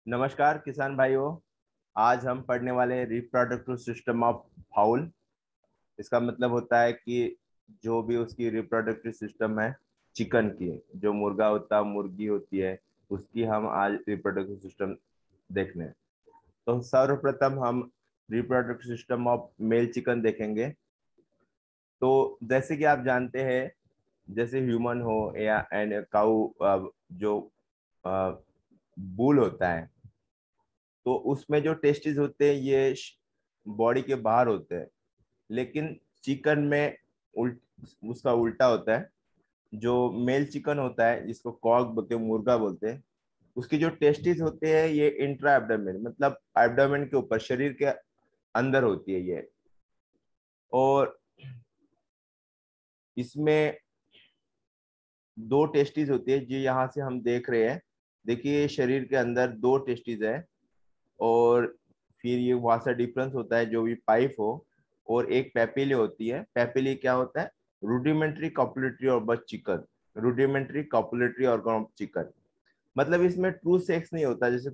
नमस्कार किसान भाइयों। आज हम पढ़ने वाले हैं रिप्रोडक्टिव सिस्टम ऑफ फाउल। इसका मतलब होता है कि जो भी उसकी रिप्रोडक्टिव सिस्टम है चिकन की, जो मुर्गा होता है मुर्गी होती है, उसकी हम आज रिप्रोडक्टिव सिस्टम देखने। तो सर्वप्रथम हम reproductive system of male chicken देखेंगे। तो जैसे कि आप जानते हैं, जैसे ह्यूमन हो या एंड काऊ, जो बुल होता है, तो उसमें जो टेस्टिस होते हैं ये बॉडी के बाहर होते हैं। लेकिन चिकन में उसका उल्टा होता है। जो मेल चिकन होता है जिसको कॉक बोलते हैं, मुर्गा बोलते हैं, उसकी जो टेस्टिस होते हैं ये इंट्रा एब्डोमेन, मतलब एब्डोमेन के ऊपर, शरीर के अंदर होती है ये। और इसमें दो टेस्टिस होती है जो यहाँ से हम देख रहे हैं। देखिए शरीर के अंदर दो टेस्टिस है। और फिर ये वासा डिफरेंस होता है जो भी पाइप हो। और एक पेपिले होती है। पेपिले क्या होता है? Rudimentary copulatory organ of chicken. Rudimentary copulatory organ of chicken, मतलब इसमें ट्रू सेक्स नहीं होता। जैसे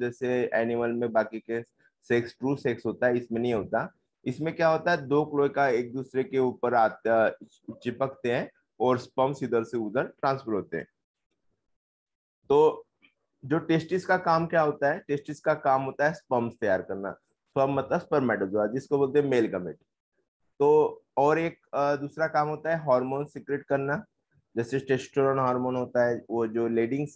जैसे एनिमल में बाकी के सेक्स, ट्रू सेक्स होता है, इसमें नहीं होता। इसमें क्या होता है, दो क्लोएका एक दूसरे के ऊपर आते, चिपकते हैं, और स्पर्म्स इधर से उधर ट्रांसफर होते हैं। तो जो टेस्टिस का काम क्या होता है? टेस्टिस का काम होता है स्पर्म्स तैयार करना। स्पर्म मतलब स्पर्मेटोजोआ, जिसको बोलते हैं मेल गमेट। तो और एक दूसरा काम होता है हार्मोन सिक्रेट करना। जैसे टेस्टोस्टेरोन हार्मोन होता है, वो जो लीडिंग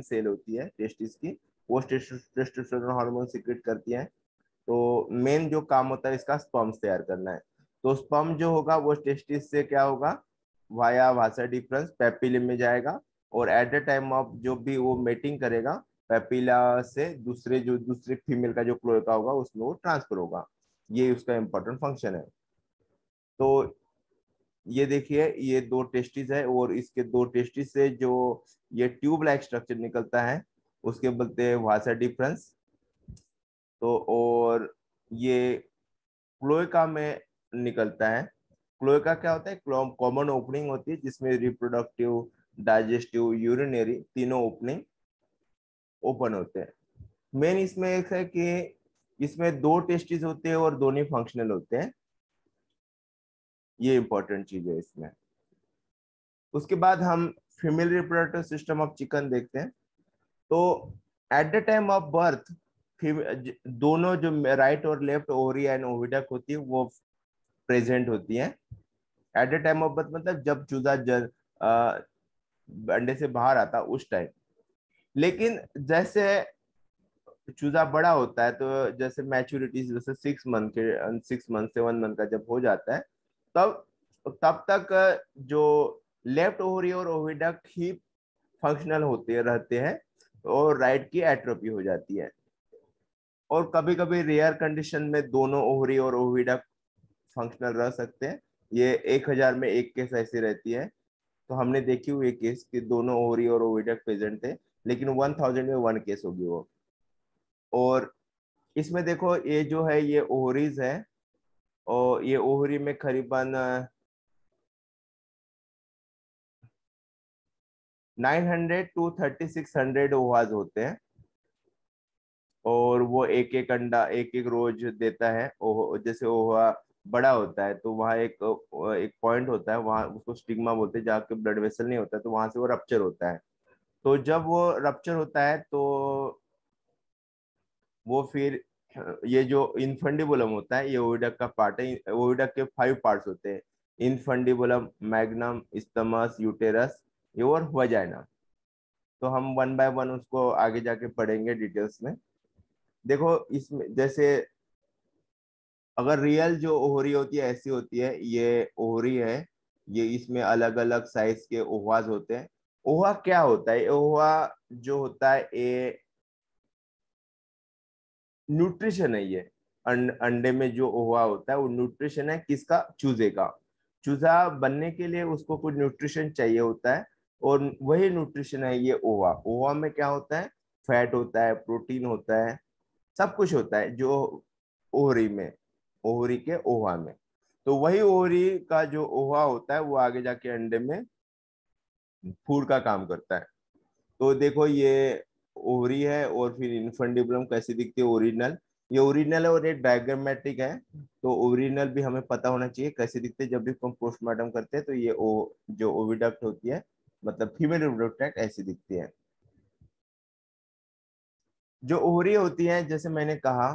सेल होती है टेस्टिस की, वो टेस्टोस्टेरोन हार्मोन सिक्रेट करती है। तो मेन जो काम होता है इसका स्पर्म्स तैयार करना है। तो स्पर्म जो होगा वो टेस्टिस से क्या होगा, वाया वासा डिफरेंस पेपिले में जाएगा। और एट द टाइम ऑफ जो भी वो मेटिंग करेगा, पेपिला से दूसरे फीमेल का जो क्लोएका होगा उसमें वो ट्रांसफर होगा। ये उसका इंपॉर्टेंट फंक्शन है। तो ये देखिए, ये दो टेस्टिस है, और इसके दो टेस्टिस से जो ये ट्यूब लाइक स्ट्रक्चर निकलता है उसके बोलते हैं वासा डिफरेंस। तो और ये क्लोएका में निकलता है। क्लोएका क्या होता है? कॉमन ओपनिंग होती है जिसमें रिप्रोडक्टिव, डाइजेस्टिव, यूरिनरी तीनों ओपनिंग ओपन होते हैं। मेन इसमें एक है कि इसमें दो टेस्टिस होते हैं और दोनों फंक्शनल होते हैं। ये इंपॉर्टेंट चीज है इसमें। उसके बाद हम female reproductive system of chicken देखते हैं। तो at the time of birth, दोनों जो राइट और लेफ्ट ओवरी एंड ओविडक्ट होती है वो प्रेजेंट होती है। At the time of birth मतलब जब चूजा अंडे से बाहर आता उस टाइम। लेकिन जैसे चूजा बड़ा होता है, तो जैसे मैच्योरिटी, जैसे 6 मंथ 7 मंथ का जब हो जाता है, तब तब तक जो लेफ्ट ओवरी और ओविडक्ट ही फंक्शनल होते रहते हैं, और राइट की एट्रोपी हो जाती है। और कभी कभी रेयर कंडीशन में दोनों ओवरी और ओविडक्ट फंक्शनल रह सकते हैं। ये 1,000 में एक केस ऐसी रहती है। तो हमने देखी हुई केस कि दोनों ओवरी और ओविडक्ट प्रेजेंट थे, लेकिन 1,000 में वन केस होगी वो। और इसमें देखो, ये जो है ये ओवरीज है, और ये ओवरी में करीबन 900 to 3,600 ओवाज होते हैं। और वो एक एक अंडा एक एक रोज देता है। जैसे ओवा बड़ा होता है तो वहाँ एक एक पॉइंट होता है, वहाँ उसको स्टिग्मा बोलते हैं, जहाँ के ब्लड वेसल नहीं होता है, तो वहां से वो रप्चर होता है। तो जब वो रप्चर होता है तो वो फिर ये जो इनफंडिबुलम होता है, ये ओविडक्ट का पार्ट है। ओविडक्ट के 5 पार्ट्स होते हैं: इनफंडिबुलम, मैग्नम, स्टमस, यूटेरस, ये और वजाइना। तो हम वन बाय वन उसको आगे जाके पढ़ेंगे डिटेल्स में। देखो इसमें जैसे, अगर रियल जो ओहरी होती है ऐसी होती है, ये ओहरी है। ये इसमें अलग अलग साइज के ओहवाज होते हैं। ओहा क्या होता है? ओहा जो होता है ये न्यूट्रिशन है। ये अंडे में जो ओहा होता है वो न्यूट्रिशन है। किसका? चूजे का। चूजा बनने के लिए उसको कुछ न्यूट्रिशन चाहिए होता है, और वही न्यूट्रिशन है ये ओहा। ओहा में क्या होता है? फैट होता है, प्रोटीन होता है, सब कुछ होता है जो ओहरी में, ओहरी के ओहा में। तो वही ओहरी का जो ओहा होता है वो आगे जाके अंडे में फूड का काम करता है। तो देखो, ये ओवरी है, और फिर इनफंडिबुलम कैसी दिखती है ओरिजिनल। ये ओरिजिनल है और ये डायग्रामेटिक है, तो ओरिजिनल भी हमें पता होना चाहिए कैसे दिखते हैं। जब भी हम पोस्टमार्टम करते हैं तो ये जो ओविडक्ट होती है, मतलब फीमेल रिप्रोडक्टिव ट्रैक्ट, ऐसी दिखती है। जो ओवरी होती है, जैसे मैंने कहा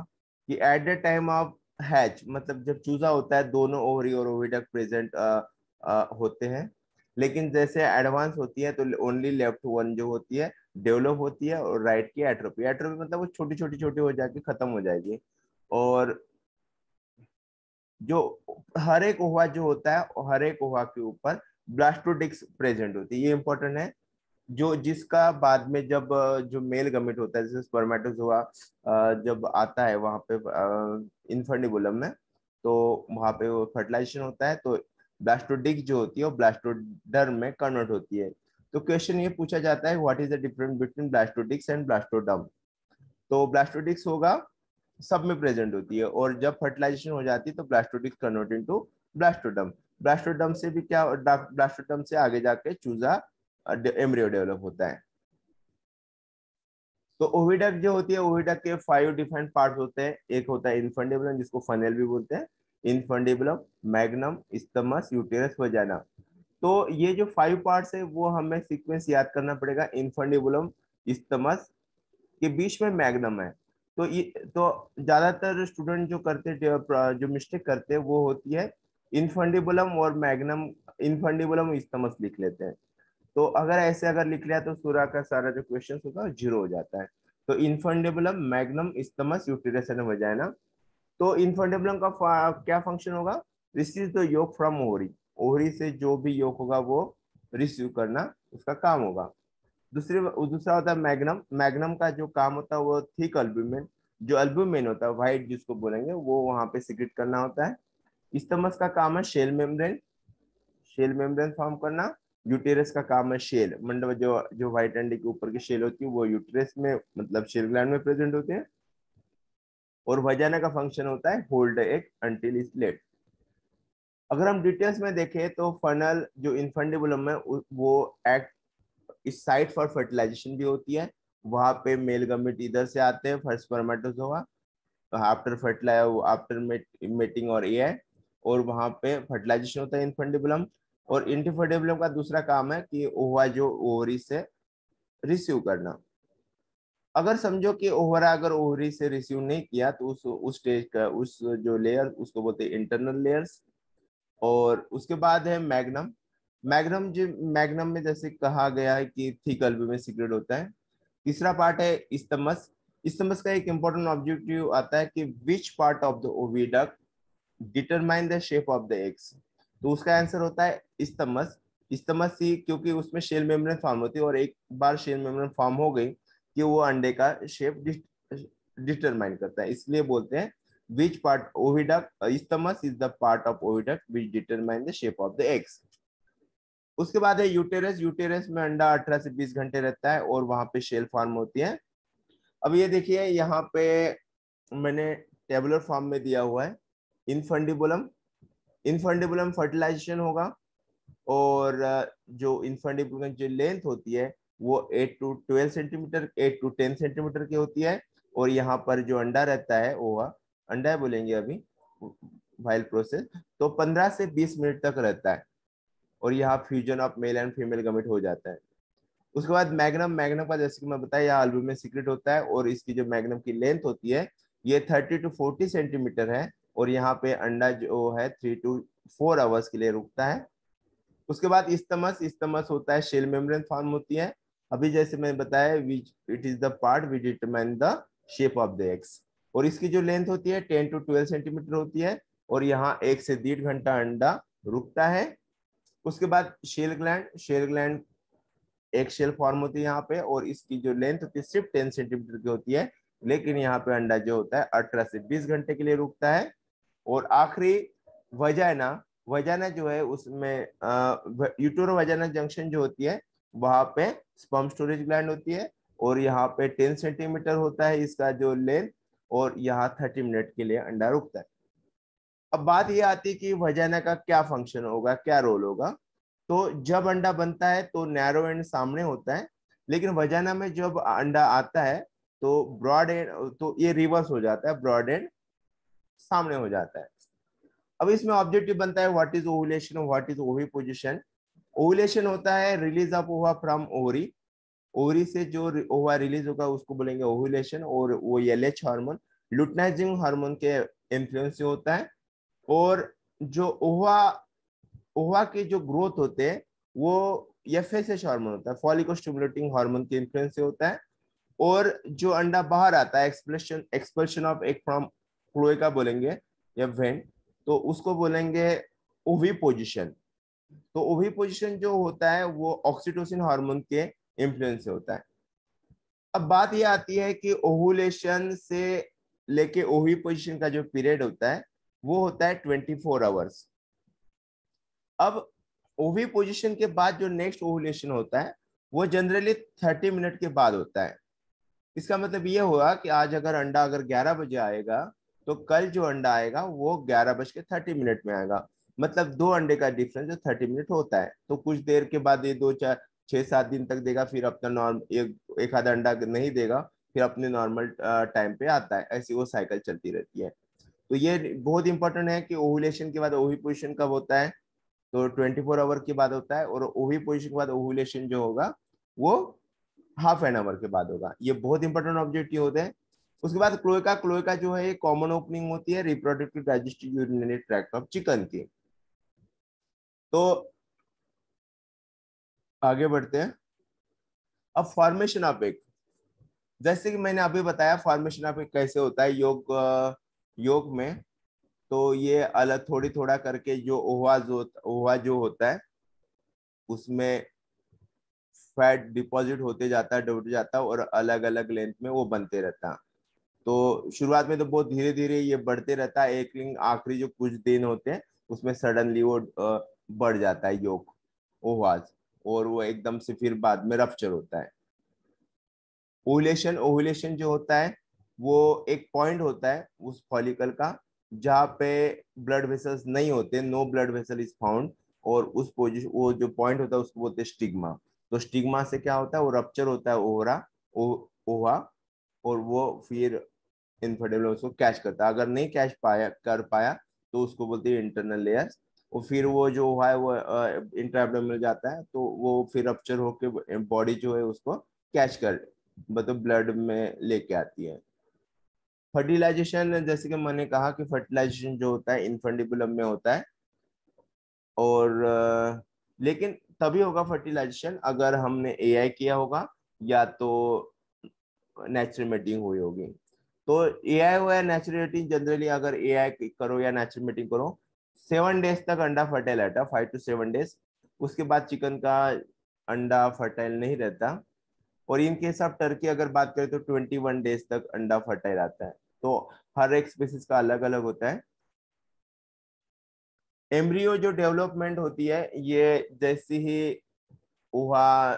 कि at the time of hatch, मतलब जब चूजा होता है दोनों ओवरी और ओविडक्ट प्रेजेंट होते हैं। लेकिन जैसे एडवांस होती है तो ओनली लेफ्ट वन जो होती है डेवलप होती है, और राइट की एट्रोफी। एट्रोफी मतलब वो छोटी छोटी छोटी हो जाके खत्म हो जाएगी। और जो हर एक ओवा जो होता है, हर एक ओवा के ऊपर ब्लास्टोडिक्स प्रेजेंट होती है, ये इंपॉर्टेंट है। जो जिसका बाद में जब जो मेल गमेट होता है, जैसे स्पर्मेटोजोआ जब आता है वहां पे इनफर्निबुलम में, तो वहां पे वो फर्टिलाइजेशन होता है, तो ब्लास्टोडिक जो होती है वो ब्लास्टोडर्म में कन्वर्ट होती है। तो क्वेश्चन ये पूछा जाता है, what is the difference between blastodisc and blastoderm. तो ब्लास्टोडिक्स होगा, सब में प्रेजेंट होती है, और जब फर्टिलाइजेशन हो जाती है तो ब्लास्टोडिक्स कन्वर्ट इनटू ब्लास्टोडर्म। ब्लास्टोडर्म से भी क्या, ब्लास्टोडर्म से आगे जाके चूजा एम्ब्रियो डेवलप होता है। तो ओविडक्ट जो होती है, ओविडक्ट के 5 डिफरेंट पार्ट्स होते हैं। एक होता है इनफंडिबुलम, जिसको फनेल भी बोलते हैं। Infundibulum, magnum, isthmus, uterus, वजाना। तो ये जो 5 पार्ट्स है वो हमें सीक्वेंस याद करना पड़ेगा। इनफंडिबुलम, स्टमस के बीच में मैग्नम है। तो ये तो ज्यादातर स्टूडेंट जो करते जो मिस्टेक करते हैं वो होती है इनफंडिबुलम और मैग्नम, इनफंडिबुलम स्टमस लिख लेते हैं। तो अगर ऐसे अगर लिख लिया तो सूरा का सारा जो क्वेश्चन होगा जीरो हो जाता है। तो infundibulum, magnum, isthmus, uterus and vagina. तो इनफंडिबुलम का क्या फंक्शन होगा? Receive the yolk from ovary. Ovary से जो भी योक होगा वो रिसीव करना उसका काम होगा। दूसरा होता है मैग्नम। मैग्नम का जो काम होता है वो थिक अल्ब्यूमिन, जो अल्ब्यूमिन होता है व्हाइट जिसको बोलेंगे, वो वहां पे सिक्रेट करना होता है। स्टमस का काम है shell membrane, shell membrane form करना। यूटेरस का काम है शेल, मतलब जो जो व्हाइट अंडे के ऊपर की शेल होती है वो यूटेरस में, मतलब शेल ग्लैंड में प्रेजेंट होते हैं। और वजाना का फंक्शन होता है hold egg until is laid. अगर हम डिटेल्स में देखें तो फनल जो इनफंडिबुलम है वो एक्ट इस साइट फॉर फर्टिलाइजेशन भी होती है। वहां पे मेल गमीट इधर से आते हैं, first spermatozoa, after fertilise, after mating और ए, और वहां पे फर्टिलाइजेशन होता है इनफंडिबुलम। और इंटिफंडिबुलम का दूसरा काम है कि ओवा जो ओवरी से रिसीव करना। अगर समझो कि ओवरा अगर ओवरी से रिसीव नहीं किया तो उस स्टेज का उस जो लेयर उसको बोलते हैं इंटरनल लेयर्स। और उसके बाद है मैग्नम। मैग्नम जो मैग्नम में जैसे कहा गया है कि थिक अल्ब्यूमिन सीक्रेट होता है। तीसरा पार्ट है इस्तमस। इस्तमस का एक इंपॉर्टेंट ऑब्जेक्टिव आता है कि which part of the oviduct determine the shape of the eggs. तो उसका आंसर होता है इस्तमस। इस्तमस ही, क्योंकि उसमें शेल मेम्ब्रेन फॉर्म होती है, और एक बार शेल मेम्ब्रेन फॉर्म हो गई कि वो अंडे का शेप डिटरमाइन करता है, इसलिए बोलते हैं which part oviduct, isthmus is the part of oviduct which determine the shape of the eggs. उसके बाद है यूटेरस। यूटेरस में अंडा 18 से 20 घंटे रहता है और वहां पे शेल फॉर्म होती है। अब ये देखिए यहाँ पे मैंने टेबुलर फॉर्म में दिया हुआ है इनफंडिबुलम। इनफंडिबुलम फर्टिलाइजेशन होगा, और जो इनफंडिबुलम की जो लेंथ होती है वो 8 टू 12 सेंटीमीटर, 8 टू 10 सेंटीमीटर की होती है। और यहाँ पर जो अंडा रहता है ओवा, अंडा है बोलेंगे अभी वाइल प्रोसेस, तो 15 से 20 मिनट तक रहता है, और यहाँ fusion of male and female gamete हो जाता है। उसके बाद मैग्नम। मैग्नम का जैसे कि मैं बताया यहाँ अल्बुमिन सीक्रेट होता है, और इसकी जो मैग्नम की लेंथ होती है ये 30 टू 40 सेंटीमीटर है, और यहाँ पे अंडा जो है 3 टू 4 आवर्स के लिए रुकता है। उसके बाद इस्तमस। इस्तमस होता है शेल मेम्ब्रेन फॉर्म होती है। अभी जैसे मैंने बताया it is the part which determine the shape of the eggs. और इसकी जो लेंथ होती है 10 टू 12 सेंटीमीटर होती है, और यहाँ 1 से 1.5 घंटा अंडा रुकता है। उसके बाद शेल ग्लैंड। शेल ग्लैंड एक शेल फॉर्म होती है यहाँ पे, और इसकी जो लेंथ होती है सिर्फ 10 सेंटीमीटर की होती है, लेकिन यहाँ पे अंडा जो होता है 18 से 20 घंटे के लिए रुकता है। और आखिरी वजाना। वजाना जो है उसमें यूटेरो वजाना जंक्शन जो होती है वहां पे स्पर्म स्टोरेज ग्लैंड होती है, और यहाँ पे 10 सेंटीमीटर होता है इसका जो लेंथ, और यहाँ 30 मिनट के लिए अंडा रुकता है। अब बात ये आती है कि वजाना का क्या फंक्शन होगा, क्या रोल होगा। तो जब अंडा बनता है तो नैरो एंड सामने होता है, लेकिन वजाना में जब अंडा आता है तो ब्रॉड एंड, तो ये रिवर्स हो जाता है, ब्रॉड एंड सामने हो जाता है। अब इसमें ऑब्जेक्टिव बनता है what is ovulation, what is ओवी पोजिशन। ओवुलेशन होता है रिलीज ऑफ ओवा फ्रॉम ओवरी, ओवरी से जो ओवा रिलीज होगा उसको बोलेंगे ओवुलेशन, और वो एलएच हार्मोन लुटनाइजिंग हार्मोन के इन्फ्लुएंस से होता है। और जो ओवा ओवा के जो ग्रोथ होते हैं वो एफएसएच हार्मोन होता है, फॉलिको स्टिमुलेटिंग हार्मोन के इन्फ्लुएंस से होता है। और जो अंडा बाहर आता है, expression expulsion of egg from cloaca बोलेंगे या वेंट, तो उसको बोलेंगे ओवी पोजिशन। तो ओवी पोजिशन जो होता है वो ऑक्सीटोसिन हार्मोन के इन्फ्लुएंस से होता है। अब बात ये आती है कि ओवुलेशन से लेके ओवी पोजिशन का जो पीरियड होता है वो होता है 24 आवर्स। अब ओवी पोजिशन के बाद जो नेक्स्ट ओवुलेशन होता है वो जनरली 30 मिनट के बाद होता है। इसका मतलब ये हुआ कि आज अगर अंडा अगर 11 बजे आएगा तो कल जो अंडा आएगा वो 11:30 में आएगा। मतलब दो अंडे का डिफरेंस जो 30 मिनट होता है। तो कुछ देर के बाद ये 2 4 6 7 दिन तक देगा, फिर अपना नॉर्म एक आधा अंडा नहीं देगा, फिर अपने नॉर्मल टाइम पे आता है। ऐसी वो साइकिल चलती रहती है। तो ये बहुत इंपॉर्टेंट है कि ओवुलेशन के बाद ओव्यूपोजिशन कब होता है, तो 24 आवर के बाद होता है। और ओव्यूपोजिशन के बाद ओवुलेशन जो होगा वो हाफ एन आवर के बाद होगा। ये बहुत इंपॉर्टेंट ऑब्जेक्टिव होते हैं। उसके बाद क्लोएका, क्लोएका जो है कॉमन ओपनिंग होती है reproductive digestive urinary tract of chicken की। तो आगे बढ़ते हैं। अब फॉर्मेशन ऑफ एग, जैसे कि मैंने अभी बताया फॉर्मेशन ऑफ एग कैसे होता है योग में। तो ये अलग थोड़ी थोड़ा करके जो ओवा जो होता है उसमें फैट डिपॉजिट होते जाता है, डूब जाता है, और अलग अलग लेंथ में वो बनते रहता है। तो शुरुआत में तो बहुत धीरे धीरे ये बढ़ते रहता है। एक लिंग आखिरी जो कुछ दिन होते हैं उसमें सडनली वो बढ़ जाता है योग ओवाज, और वो एकदम से फिर बाद में रप्चर होता है। ओव्यूलेशन, ओव्यूलेशन जो होता है वो एक पॉइंट होता है उस फॉलिकल का जहाँ पे ब्लड वेसल्स नहीं होते, no blood vessel is found. और उस पोजिशन वो जो पॉइंट होता है उसको बोलते हैं स्टिग्मा। तो स्टिग्मा से क्या होता है, वो रप्चर होता है ओवा, और वो फिर इनफर्टेबल उसको कैच करता है। अगर नहीं कैच कर पाया तो उसको बोलते हैं इंटरनल लेयर्स। और फिर वो जो हुआ है वो इंट्राएब्डोमिनल जाता है, तो वो फिर रप्चर होके बॉडी जो है उसको कैच कर, मतलब ब्लड में लेके आती है। फर्टिलाइजेशन, जैसे कि मैंने कहा कि फर्टिलाइजेशन जो होता है इनफंडिबुलम में होता है। और लेकिन तभी होगा फर्टिलाइजेशन अगर हमने एआई किया होगा या तो नेचुरल मेटिंग हुई होगी। तो एआई हो या नेचुरल मेटिंग, जनरली अगर एआई करो या नेचुरल मेटिंग करो 7 डेज तक अंडा फर्टाइल रहता है, 5 to 7 डेज। उसके बाद चिकन का अंडा फर्टाइल नहीं रहता। और इन केस ऑफ टर्की अगर बात करें तो 21 डेज तक अंडा फर्टाइल आता है। तो हर एक स्पीसीज का अलग अलग होता है। एम्ब्रियो जो डेवलपमेंट होती है ये जैसे ही वहाँ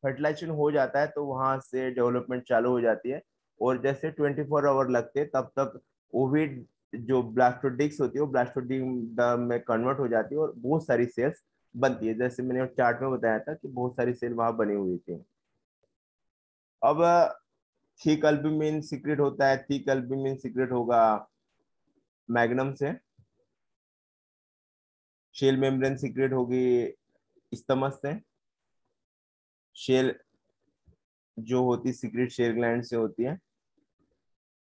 फर्टिलाइजेशन हो जाता है तो वहां से डेवलपमेंट चालू हो जाती है। और जैसे 24 आवर लगते हैं तब तक ओविड जो ब्लास्टोडिक्स होती है वो ब्लास्टोडिक में कन्वर्ट हो जाती है और बहुत सारी सेल्स बनती है। जैसे मैंने चार्ट में बताया था कि बहुत सारी सेल वहां बनी हुई थी। अब थिक अल्ब्यूमिन सीक्रेट होता है, थिक अल्ब्यूमिन सीक्रेट होगा मैग्नम से। शेल मेम्ब्रेन सीक्रेट होगी स्टमक से। शेल जो होती सीक्रेट शेल ग्लैंड से होती है।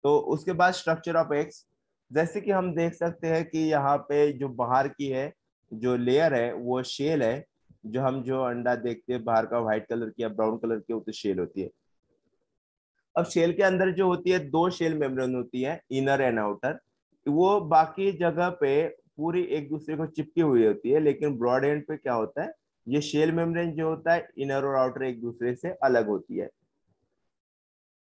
तो उसके बाद स्ट्रक्चर ऑफ एग्स, जैसे कि हम देख सकते हैं कि यहाँ पे जो बाहर की है जो लेयर है वो शेल है। जो हम जो अंडा देखते हैं बाहर का व्हाइट कलर की या ब्राउन कलर की, वो तो शेल होती है। अब शेल के अंदर जो होती है दो शेल मेम्ब्रेन होती है, इनर एंड आउटर। वो बाकी जगह पे पूरी एक दूसरे को चिपकी हुई होती है, लेकिन ब्रॉड एंड पे क्या होता है, ये शेल मेम्ब्रेन जो होता है इनर और आउटर एक दूसरे से अलग होती है।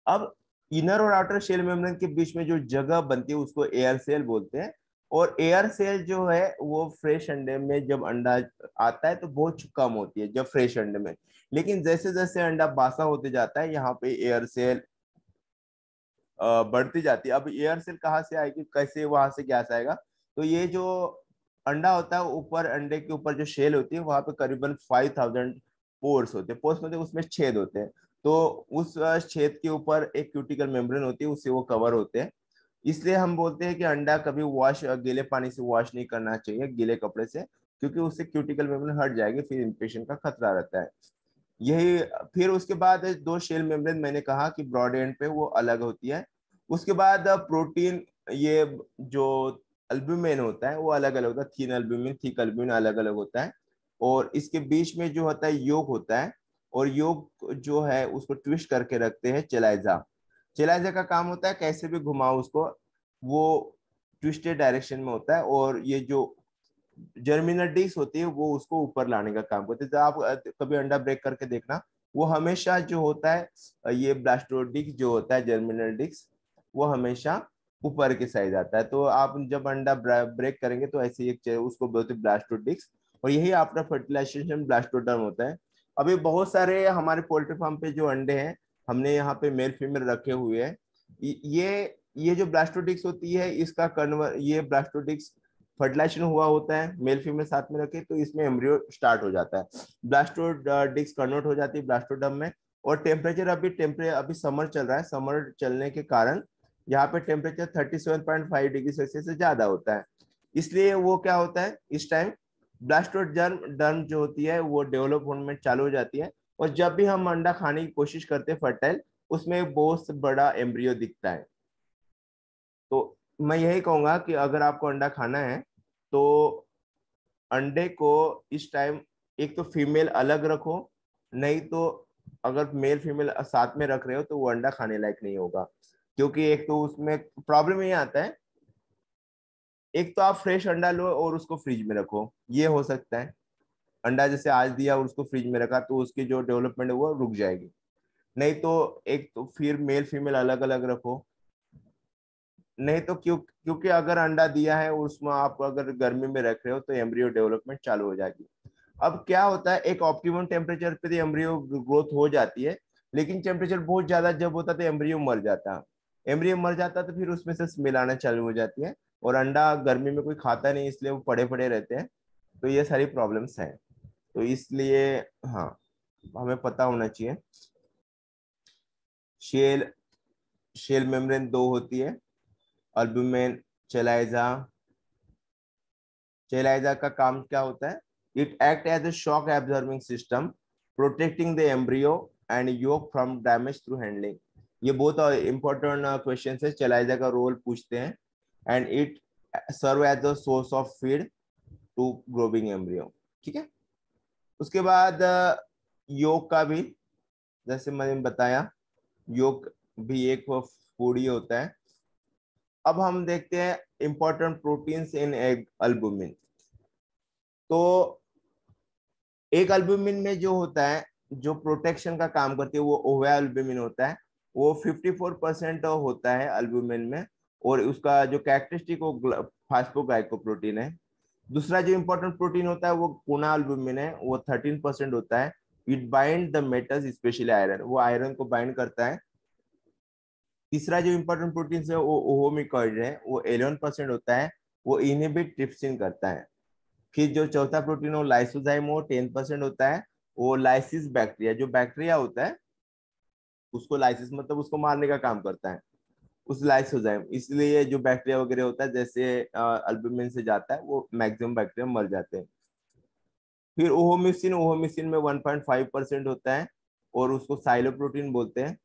अब इनर और आउटर शेल मेम्ब्रेन के बीच में जो जगह बनती है उसको एयर सेल बोलते हैं। और एयर सेल जो है वो फ्रेश अंडे में जब अंडा आता है तो बहुत कम होती है जब फ्रेश अंडे में। लेकिन जैसे जैसे अंडा बासा होते जाता है यहाँ पे एयर सेल बढ़ती जाती है। अब एयर सेल कहाँ से आएगी, कैसे वहां से गैस आएगा, तो ये जो अंडा होता है, ऊपर अंडे के ऊपर जो शेल होती है वहां पे करीबन 5000 पोर्स होते हैं। पोर्स मतलब उसमें छेद होते हैं। तो उस छेद के ऊपर एक क्यूटिकल मेम्ब्रेन होती है, उससे वो कवर होते हैं। इसलिए हम बोलते हैं कि अंडा कभी वॉश, गीले पानी से वॉश नहीं करना चाहिए, गीले कपड़े से, क्योंकि उससे क्यूटिकल मेम्ब्रेन हट जाएगी, फिर इन्फेक्शन का खतरा रहता है। यही। फिर उसके बाद दो शेल मेम्ब्रेन मैंने कहा कि ब्रॉड एंड पे वो अलग होती है। उसके बाद प्रोटीन, ये जो अल्ब्यूमिन होता है वो अलग अलग होता है, थिन अल्ब्यूमिन, थिक अल्ब्यूमिन अलग अलग होता है। और इसके बीच में जो होता है योग होता है, और योग जो है उसको ट्विस्ट करके रखते हैं चेलाइजा। चेलाइजा का काम होता है कैसे भी घुमाओ उसको, वो ट्विस्टेड डायरेक्शन में होता है। और ये जो जर्मिनल डिस्क होती है वो उसको ऊपर लाने का काम करती है। तो आप कभी अंडा ब्रेक करके देखना, वो हमेशा जो होता है, ये ब्लास्टोडिस्क जो होता है, जर्मिनल डिस्क, वो हमेशा ऊपर की साइड आता है। तो आप जब अंडा ब्रेक करेंगे तो ऐसे एक उसको बोलते हैं ब्लास्टोडिस्क, और यही आपका फर्टिलाइजेशन ब्लास्टोडर्म होता है। अभी बहुत सारे हमारे पोल्ट्री फार्म पे जो अंडे हैं, हमने यहाँ पे मेल फीमेल रखे हुए हैं। ये जो ब्लास्टोडिस्क होती है, इसका कन्वर ये ब्लास्टोडिस्क फर्टिलाइजेशन हुआ होता है, मेल फीमेल साथ में रखे तो इसमें एम्ब्रियो स्टार्ट हो जाता है, ब्लास्टोडिस्क कन्वर्ट हो जाती है ब्लास्टोडर्म में। और टेम्परेचर अभी समर चल रहा है, समर चलने के कारण यहाँ पे टेम्परेचर 37.5 डिग्री सेल्सियस से ज्यादा होता है। इसलिए वो क्या होता है इस टाइम, ब्लास्टोडर्म डर्म जो होती है वो डेवलप होने में चालू हो जाती है। और जब भी हम अंडा खाने की कोशिश करते हैं फर्टाइल, उसमें बहुत बड़ा एम्ब्रियो दिखता है। तो मैं यही कहूंगा कि अगर आपको अंडा खाना है तो अंडे को इस टाइम एक तो फीमेल अलग रखो, नहीं तो अगर मेल फीमेल साथ में रख रहे हो तो वो अंडा खाने लायक नहीं होगा। क्योंकि एक तो उसमें प्रॉब्लम ये आता है, एक तो आप फ्रेश अंडा लो और उसको फ्रिज में रखो, ये हो सकता है। अंडा जैसे आज दिया और उसको फ्रिज में रखा तो उसकी जो डेवलपमेंट है वो रुक जाएगी। नहीं तो एक तो फिर मेल फीमेल अलग अलग रखो। नहीं तो क्योंकि अगर अंडा दिया है उसमें आप अगर गर्मी में रख रहे हो तो एम्ब्रियो डेवलपमेंट चालू हो जाएगी। अब क्या होता है, एक ऑप्टिमम टेम्परेचर पे एम्ब्रियो ग्रोथ हो जाती है, लेकिन टेम्परेचर बहुत ज्यादा जब होता है तो एम्ब्रियो मर जाता है। एम्ब्रियो मर जाता है तो फिर उसमें से स्मेल आना चालू हो जाती है, और अंडा गर्मी में कोई खाता नहीं, इसलिए वो पड़े पड़े रहते हैं। तो ये सारी प्रॉब्लम्स हैं। तो इसलिए हाँ, हमें पता होना चाहिए। शेल शेल मेम्ब्रेन दो होती है, अल्बुमेन, चेलाइजा। चेलाइजा का काम क्या होता है, it act as a shock absorbing system, protecting the embryo and yolk from damage through handling. ये बहुत इंपॉर्टेंट क्वेश्चन है, चेलाइजा का रोल पूछते हैं। And it serve as a source of feed to growing embryo. ठीक है। उसके बाद योग का भी, जैसे मैंने बताया, योग भी एक फूड ही होता है। अब हम देखते हैं इंपॉर्टेंट प्रोटीन्स इन एग अल्बुमिन। तो एक अल्बुमिन में जो होता है, जो प्रोटेक्शन का काम करती है वो ओवा अल्बुमिन होता है। वो 54% होता है अल्बुमिन में। और उसका जो कैरेक्टरिस्टिक वो फास्फोग्लाइकोप्रोटीन है। दूसरा जो इंपॉर्टेंट प्रोटीन होता है वो पूना अल्बुमिन है, वो 13% होता है। It bind the metals specially iron, वो आयरन को बाइंड करता है। तीसरा जो इंपॉर्टेंट प्रोटीन है वो ओहोमिकॉइड है, वो 11% होता है। वो इनहिबिट ट्रिप्सिन करता है। फिर जो चौथा प्रोटीन है वो लाइसोजाइम, वो 10% होता है। वो लाइसिस बैक्टीरिया, जो बैक्टीरिया होता है उसको लाइसिस मतलब उसको मारने का काम करता है, उस लाइसोजाइम। इसलिए जो बैक्टीरिया वगैरह होता है जैसे अल्बुमिन से जाता है वो मैक्सिमम बैक्टीरिया मर जाते हैं। फिर ओहोमिसिन, ओहोमिसिन में 1.5% होता है, और उसको साइलोप्रोटीन बोलते हैं।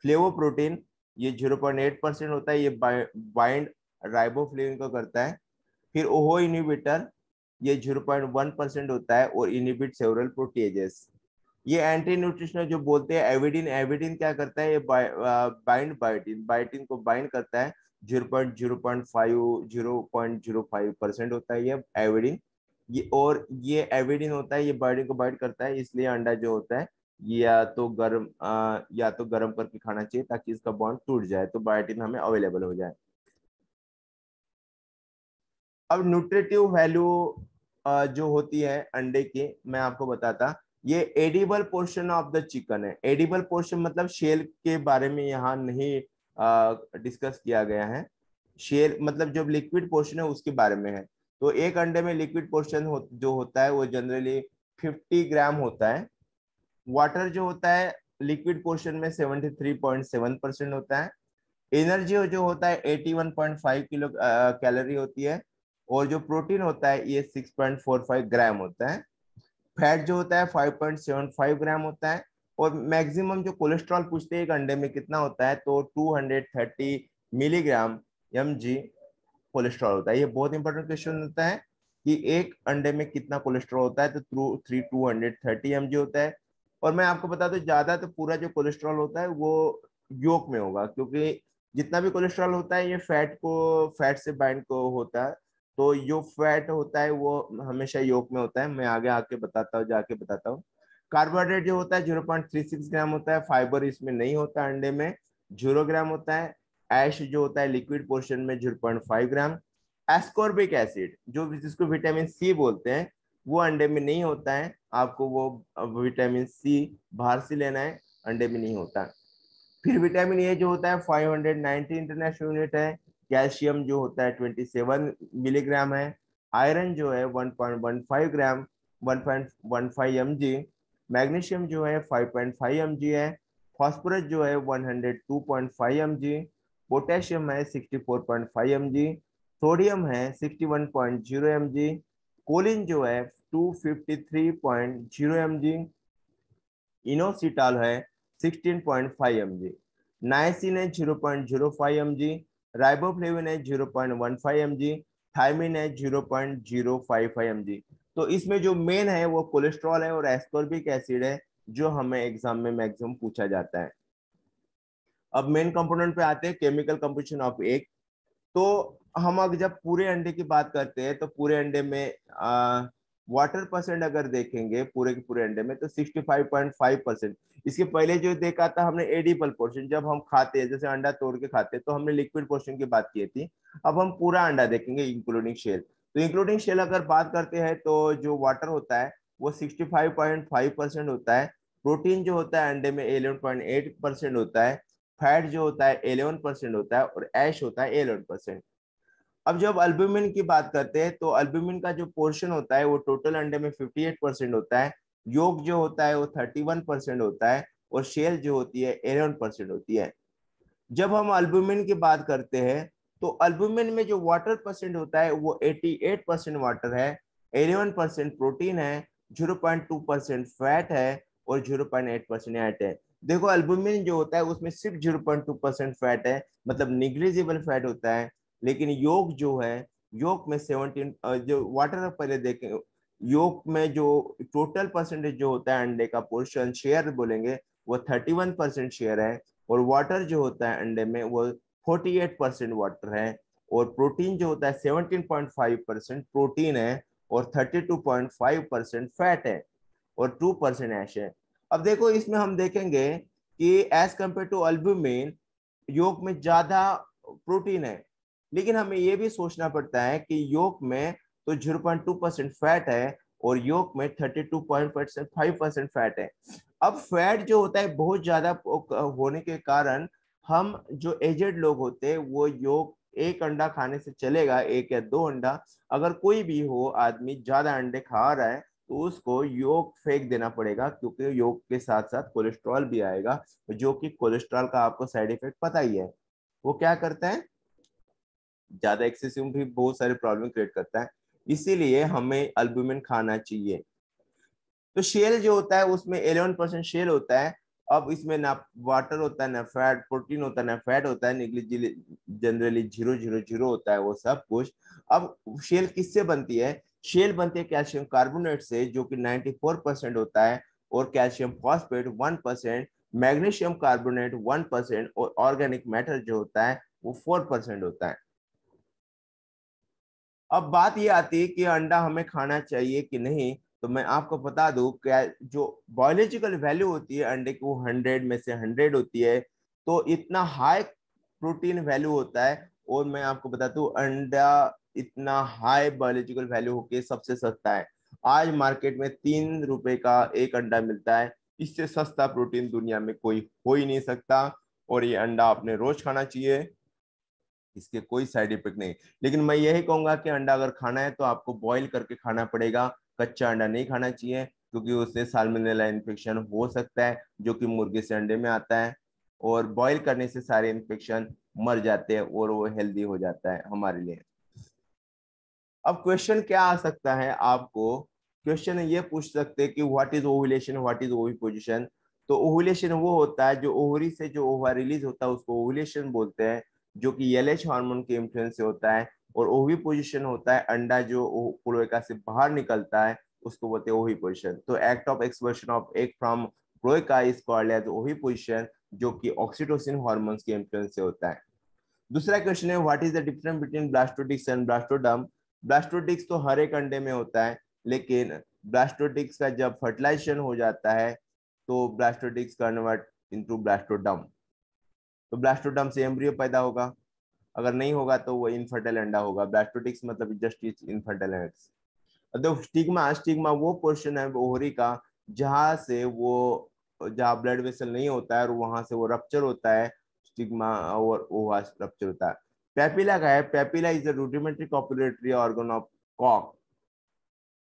फ्लेवोप्रोटीन, ये 0.8% होता है, ये बाइंड राइबोफ्लेविन को करता है। फिर ओहो इनिबिटर, ये 0.1% होता है और इनिबिट सेवरल प्रोटीजेस। ये एंटी न्यूट्रिशनल जो बोलते हैं एविडिन, एविडिन क्या करता है, ये बाइंड बायोटिन, बायोटिन को बाइंड करता है। 0.05% होता है ये एविडिन। ये एविडिन होता है, ये बायोटिन को बाइंड करता है, इसलिए अंडा जो होता है ये या तो गर्म करके खाना चाहिए ताकि इसका बॉन्ड टूट जाए, तो बायोटिन हमें अवेलेबल हो जाए। अब न्यूट्रिटिव वैल्यू जो होती है अंडे की, मैं आपको बताता। ये edible portion of the chicken है। एडिबल पोर्शन मतलब शेल के बारे में यहाँ नहीं डिस्कस किया गया है। शेल मतलब जो लिक्विड पोर्शन है उसके बारे में है। तो एक अंडे में लिक्विड पोर्शन जो होता है वो जनरली 50 ग्राम होता है। वाटर जो होता है लिक्विड पोर्शन में 73.7% होता है। एनर्जी जो होता है 81.5 किलो कैलोरी होती है। और जो प्रोटीन होता है ये 6.45 ग्राम होता है। फैट जो होता है 5.75 ग्राम होता है। और मैक्सिमम जो कोलेस्ट्रॉल पूछते हैं एक अंडे में कितना होता है, तो 230 मिलीग्राम mg कोलेस्ट्रॉल होता है। ये बहुत इंपॉर्टेंट क्वेश्चन होता है कि एक अंडे में कितना कोलेस्ट्रॉल होता है, तो 230 mg होता है। और मैं आपको बता दूं ज्यादा तो पूरा जो कोलेस्ट्रॉल होता है वो योक में होगा, क्योंकि जितना भी कोलेस्ट्रॉल होता है ये फैट से बाइंड को होता है। तो जो फैट होता है वो हमेशा योक में होता है। मैं आगे आके बताता हूँ, जाके बताता हूँ। कार्बोहाइड्रेट जो होता है 0.36 ग्राम होता है। फाइबर इसमें नहीं होता, अंडे में 0 ग्राम होता है। ऐश जो होता है लिक्विड पोर्शन में 0.5 ग्राम। एस्कॉर्बिक एसिड जो जिसको विटामिन सी बोलते हैं वो अंडे में नहीं होता है। आपको वो विटामिन सी बाहर से लेना है, अंडे में नहीं होता। फिर विटामिन ए जो होता है 590 इंटरनेशनल यूनिट है। कैल्शियम जो होता है 27 मिलीग्राम है। आयरन जो है 1.15 ग्राम 1.15 mg। मैग्नीशियम जो है 5.5 mg है। फास्फोरस जो है 102.5 mg। पोटेशियम है 64.5 mg। सोडियम है 61.0 mg। कोलिन जो है 253.0 mg। इनोसिटाल है 16.5 mg। नाइसिन है 0.05 mg। राइबोफ्लेविन है 0.15 mg। थायमिन है 0.055 mg। तो इसमें जो मेन है वो कोलेस्ट्रॉल है और एस्कॉर्बिक एसिड है, जो हमें एग्जाम में मैक्सिमम पूछा जाता है। अब मेन कंपोनेंट पे आते हैं, केमिकल कंपोजिशन ऑफ एग। तो हम अगर जब पूरे अंडे की बात करते हैं तो पूरे अंडे में वाटर परसेंट अगर देखेंगे पूरे के पूरे अंडे में तो 65.5%। इसके पहले जो देखा था हमने एडिबल पोर्शन, जब हम खाते हैं जैसे अंडा तोड़ के खाते हैं तो हमने लिक्विड पोर्शन की बात की थी। अब हम पूरा अंडा देखेंगे इंक्लूडिंग शेल। तो इंक्लूडिंग शेल अगर बात करते हैं तो जो वाटर होता है वो 65.5% होता है। प्रोटीन जो होता है अंडे में 11.8% होता है। फैट जो होता है 11% होता है और ऐश होता है 11%। अब जब अल्बुमिन की बात करते हैं तो अल्बुमिन का जो पोर्शन होता है वो टोटल अंडे में 58% होता है। योग जो होता है वो 31% होता है। और शेल जो होती है 11% होती है। जब हम अल्बुमिन की बात करते हैं तो अल्बुमिन में जो वाटर परसेंट होता है वो 88% वाटर है। 11% प्रोटीन है। 0.2% फैट है और 0.8% एट है। देखो अल्बुमिन जो होता है उसमें सिर्फ 0.2% फैट है, मतलब निग्लिजिबल फैट होता है। लेकिन योग जो है, योग में 17 जो वाटर पहले देखें, योग में जो टोटल परसेंटेज जो होता है अंडे का पोर्शन शेयर बोलेंगे वो 31% शेयर है। और वाटर जो होता है अंडे में वो 48% वाटर है। और प्रोटीन जो होता है 17.5% प्रोटीन है और 32.5% फैट है और 2% ऐश है। अब देखो इसमें हम देखेंगे कि एज कंपेयर टू अल्बुमिन योग में ज्यादा प्रोटीन है। लेकिन हमें यह भी सोचना पड़ता है कि योग में तो 0.2% फैट है और योग में 32.5% फैट है। अब फैट जो होता है बहुत ज्यादा होने के कारण हम जो एजेड लोग होते हैं वो योग एक अंडा खाने से चलेगा, एक या दो अंडा। अगर कोई भी हो आदमी ज्यादा अंडे खा रहा है तो उसको योग फेंक देना पड़ेगा, क्योंकि योग के साथ साथ कोलेस्ट्रॉल भी आएगा, जो कि कोलेस्ट्रॉल का आपको साइड इफेक्ट पता ही है। वो क्या करता है, ज्यादा एक्सेसिव भी बहुत सारे प्रॉब्लम क्रिएट करता है। इसीलिए हमें अल्बुमिन खाना चाहिए। तो शेल जो होता है उसमें 11% शेल होता है। अब इसमें ना वाटर होता है ना फैट, प्रोटीन होता है ना फैट होता है, निगली जनरली 0.0.0 होता है वो सब कुछ। अब शेल किससे बनती है? शेल बनती है कैल्शियम कार्बोनेट से, जो कि 94% होता है। और कैल्शियम फॉस्फेट 1%, मैग्नीशियम कार्बोनेट 1% और ऑर्गेनिक मैटर जो होता है वो 4% होता है। अब बात ये आती है कि अंडा हमें खाना चाहिए कि नहीं। तो मैं आपको बता दूं क्या जो बायोलॉजिकल वैल्यू होती है अंडे की वो 100 में से 100 होती है। तो इतना हाई प्रोटीन वैल्यू होता है। और मैं आपको बता दूं अंडा इतना हाई बायोलॉजिकल वैल्यू होके सबसे सस्ता है। आज मार्केट में 3 रुपए का एक अंडा मिलता है। इससे सस्ता प्रोटीन दुनिया में कोई हो ही नहीं सकता। और ये अंडा आपने रोज खाना चाहिए। इसके कोई साइड इफेक्ट नहीं। लेकिन मैं यही कहूंगा कि अंडा अगर खाना है तो आपको बॉईल करके खाना पड़ेगा, कच्चा अंडा नहीं खाना चाहिए, क्योंकि उससे साल्मोनेला इन्फेक्शन हो सकता है जो कि मुर्गे से अंडे में आता है, और बॉईल करने से सारे इन्फेक्शन मर जाते हैं और वो हेल्दी हो जाता है हमारे लिए। अब क्वेश्चन क्या आ सकता है आपको, क्वेश्चन ये पूछ सकते हैं कि what is ovulation, what is oviposition. तो ओव्यूलेशन वो होता है जो ओवरी से जो ओवा रिलीज होता है उसको ओव्यूलेशन बोलते हैं, जो कि एलएच हार्मोन के इन्फ्लुएंस से होता है। और ओविपोजिशन होता है अंडा जो क्लोएका से बाहर निकलता है, उसको बोलते हैं ओविपोजिशन। तो act of expulsion of egg from cloaca is called as oviposition, जो कि ऑक्सीटोसिन हार्मोन्स के इन्फ्लुएंस से होता है। दूसरा क्वेश्चन है what is the difference between blastodisc and blastoderm. Blastodisc तो हर एक अंडे में होता है, लेकिन ब्लास्टोडिक्स का जब फर्टिलाइजेशन हो जाता है तो ब्लास्टोडिक्स कन्वर्ट इनटू ब्लास्टोडर्म। तो ब्लास्टोडर्म से एम्ब्रियो पैदा होगा, अगर नहीं होगा तो वो इनफर्टाइल अंडा होगा। ब्लास्टोडिक्स मतलब जस्ट इज इनफर्टाइल एग्स। तो स्टिग्मा, स्टिग्मा वो पोर्शन है ओवरी का जहां से वो, जहाँ ब्लड वेसल नहीं होता है और वहां से वो रप्चर होता है, स्टिग्मा और ओवा रप्चर होता है। पेपिला का है, papilla is the rudimentary copulatory organ of cock.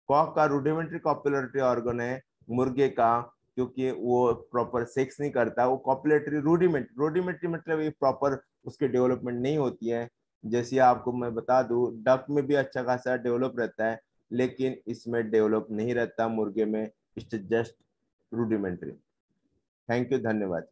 Cock का रूडिमेंट्री कॉपुलेटरी ऑर्गन है मुर्गे का, क्योंकि वो प्रॉपर सेक्स नहीं करता, वो कॉपुलेटरी रूडिमेंट्री मतलब ये प्रॉपर उसके डेवलपमेंट नहीं होती है। जैसे आपको मैं बता दूं, डक में भी अच्छा खासा डेवलप रहता है, लेकिन इसमें डेवलप नहीं रहता मुर्गे में, it's just rudimentary. Thank you, धन्यवाद।